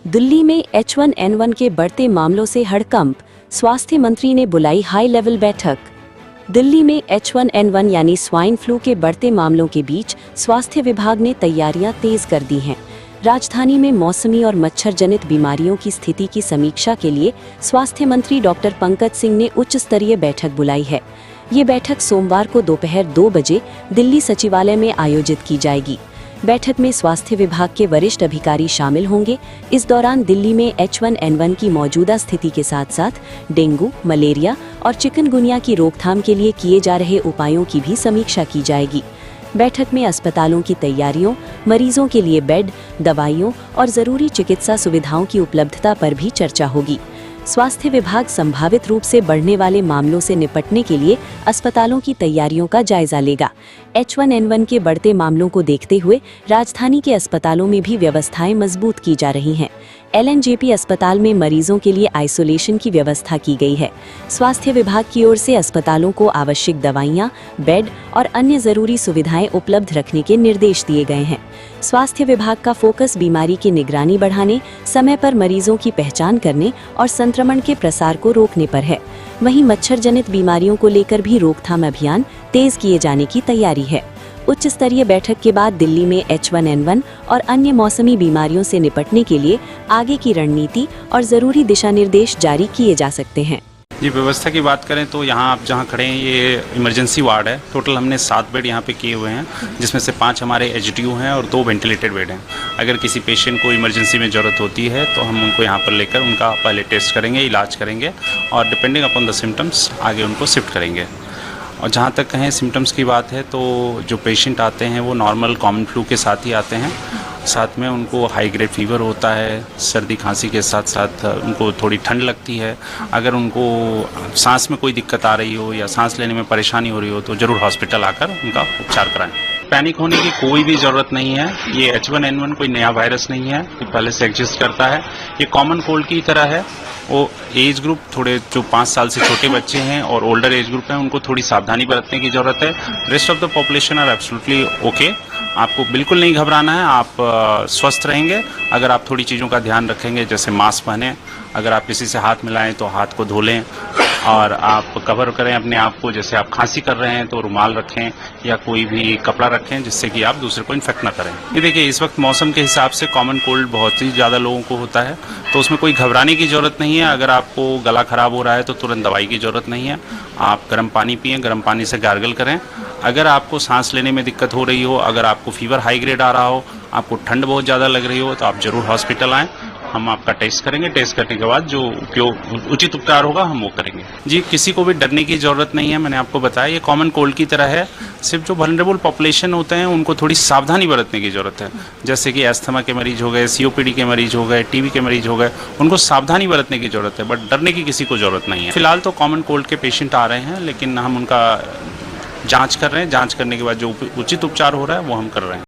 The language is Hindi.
दिल्ली में H1N1 के बढ़ते मामलों से हड़कंप, स्वास्थ्य मंत्री ने बुलाई हाई लेवल बैठक। दिल्ली में H1N1 यानी स्वाइन फ्लू के बढ़ते मामलों के बीच स्वास्थ्य विभाग ने तैयारियां तेज कर दी हैं। राजधानी में मौसमी और मच्छर जनित बीमारियों की स्थिति की समीक्षा के लिए स्वास्थ्य मंत्री डॉक्टर पंकज सिंह ने उच्च स्तरीय बैठक बुलाई है। ये बैठक सोमवार को दोपहर 2 बजे दिल्ली सचिवालय में आयोजित की जाएगी। बैठक में स्वास्थ्य विभाग के वरिष्ठ अधिकारी शामिल होंगे। इस दौरान दिल्ली में H1N1 की मौजूदा स्थिति के साथ साथ डेंगू, मलेरिया और चिकनगुनिया की रोकथाम के लिए किए जा रहे उपायों की भी समीक्षा की जाएगी। बैठक में अस्पतालों की तैयारियों, मरीजों के लिए बेड, दवाइयों और जरूरी चिकित्सा सुविधाओं की उपलब्धता पर भी चर्चा होगी। स्वास्थ्य विभाग संभावित रूप से बढ़ने वाले मामलों से निपटने के लिए अस्पतालों की तैयारियों का जायजा लेगा। H1N1 के बढ़ते मामलों को देखते हुए राजधानी के अस्पतालों में भी व्यवस्थाएं मजबूत की जा रही हैं। LNJP अस्पताल में मरीजों के लिए आइसोलेशन की व्यवस्था की गई है। स्वास्थ्य विभाग की ओर से अस्पतालों को आवश्यक दवाइयां, बेड और अन्य जरूरी सुविधाएं उपलब्ध रखने के निर्देश दिए गए हैं। स्वास्थ्य विभाग का फोकस बीमारी की निगरानी बढ़ाने, समय पर मरीजों की पहचान करने और संक्रमण के प्रसार को रोकने पर है। वहीं मच्छर जनित बीमारियों को लेकर भी रोकथाम अभियान तेज किए जाने की तैयारी है। उच्च स्तरीय बैठक के बाद दिल्ली में H1N1 और अन्य मौसमी बीमारियों से निपटने के लिए आगे की रणनीति और जरूरी दिशा निर्देश जारी किए जा सकते हैं। जी, व्यवस्था की बात करें तो यहाँ आप जहाँ खड़े हैं ये इमरजेंसी वार्ड है। टोटल हमने 7 बेड यहाँ पे किए हुए हैं, जिसमें से 5 हमारे HDU हैं और 2 वेंटिलेटेड बेड हैं। अगर किसी पेशेंट को इमरजेंसी में ज़रूरत होती है तो हम उनको यहाँ पर लेकर उनका पहले टेस्ट करेंगे, इलाज करेंगे और डिपेंडिंग अपॉन द सिम्टम्स आगे उनको शिफ्ट करेंगे। और जहाँ तक कहें सिम्टम्स की बात है तो जो पेशेंट आते हैं वो नॉर्मल कॉमन फ्लू के साथ ही आते हैं। साथ में उनको हाई ग्रेड फीवर होता है, सर्दी खांसी के साथ साथ उनको थोड़ी ठंड लगती है। अगर उनको सांस में कोई दिक्कत आ रही हो या सांस लेने में परेशानी हो रही हो तो ज़रूर हॉस्पिटल आकर उनका उपचार कराएं। पैनिक होने की कोई भी ज़रूरत नहीं है। ये H1N1 कोई नया वायरस नहीं है, ये पहले से एग्जिस्ट करता है। ये कॉमन कोल्ड की तरह है। वो एज ग्रुप थोड़े जो 5 साल से छोटे बच्चे हैं और ओल्डर एज ग्रुप हैं उनको थोड़ी सावधानी बरतने की ज़रूरत है। Rest of the population are absolutely okay. आपको बिल्कुल नहीं घबराना है, आप स्वस्थ रहेंगे अगर आप थोड़ी चीज़ों का ध्यान रखेंगे, जैसे मास्क पहनें, अगर आप किसी से हाथ मिलाएं तो हाथ को धो लें और आप कवर करें अपने आप को। जैसे आप खांसी कर रहे हैं तो रुमाल रखें या कोई भी कपड़ा रखें जिससे कि आप दूसरे को इन्फेक्ट ना करें। ये देखिए, इस वक्त मौसम के हिसाब से कॉमन कोल्ड बहुत ही ज़्यादा लोगों को होता है, तो उसमें कोई घबराने की ज़रूरत नहीं है। अगर आपको गला ख़राब हो रहा है तो तुरंत दवाई की ज़रूरत नहीं है। आप गर्म पानी पिएँ, गर्म पानी से गार्गल करें। अगर आपको सांस लेने में दिक्कत हो रही हो, अगर आपको फीवर हाई ग्रेड आ रहा हो, आपको ठंड बहुत ज़्यादा लग रही हो तो आप ज़रूर हॉस्पिटल आएँ। हम आपका टेस्ट करेंगे। टेस्ट करने के बाद जो उचित उपचार होगा हम वो करेंगे। जी, किसी को भी डरने की ज़रूरत नहीं है। मैंने आपको बताया ये कॉमन कोल्ड की तरह है। सिर्फ जो वल्नरेबल पॉपुलेशन होते हैं उनको थोड़ी सावधानी बरतने की ज़रूरत है। जैसे कि अस्थमा के मरीज हो गए, COPD के मरीज हो गए, TB के मरीज हो गए, उनको सावधानी बरतने की ज़रूरत है, बट डरने की किसी को ज़रूरत नहीं है। फिलहाल तो कॉमन कोल्ड के पेशेंट आ रहे हैं, लेकिन हम उनका जाँच कर रहे हैं। जाँच करने के बाद जो उचित उपचार हो रहा है वो हम कर रहे हैं।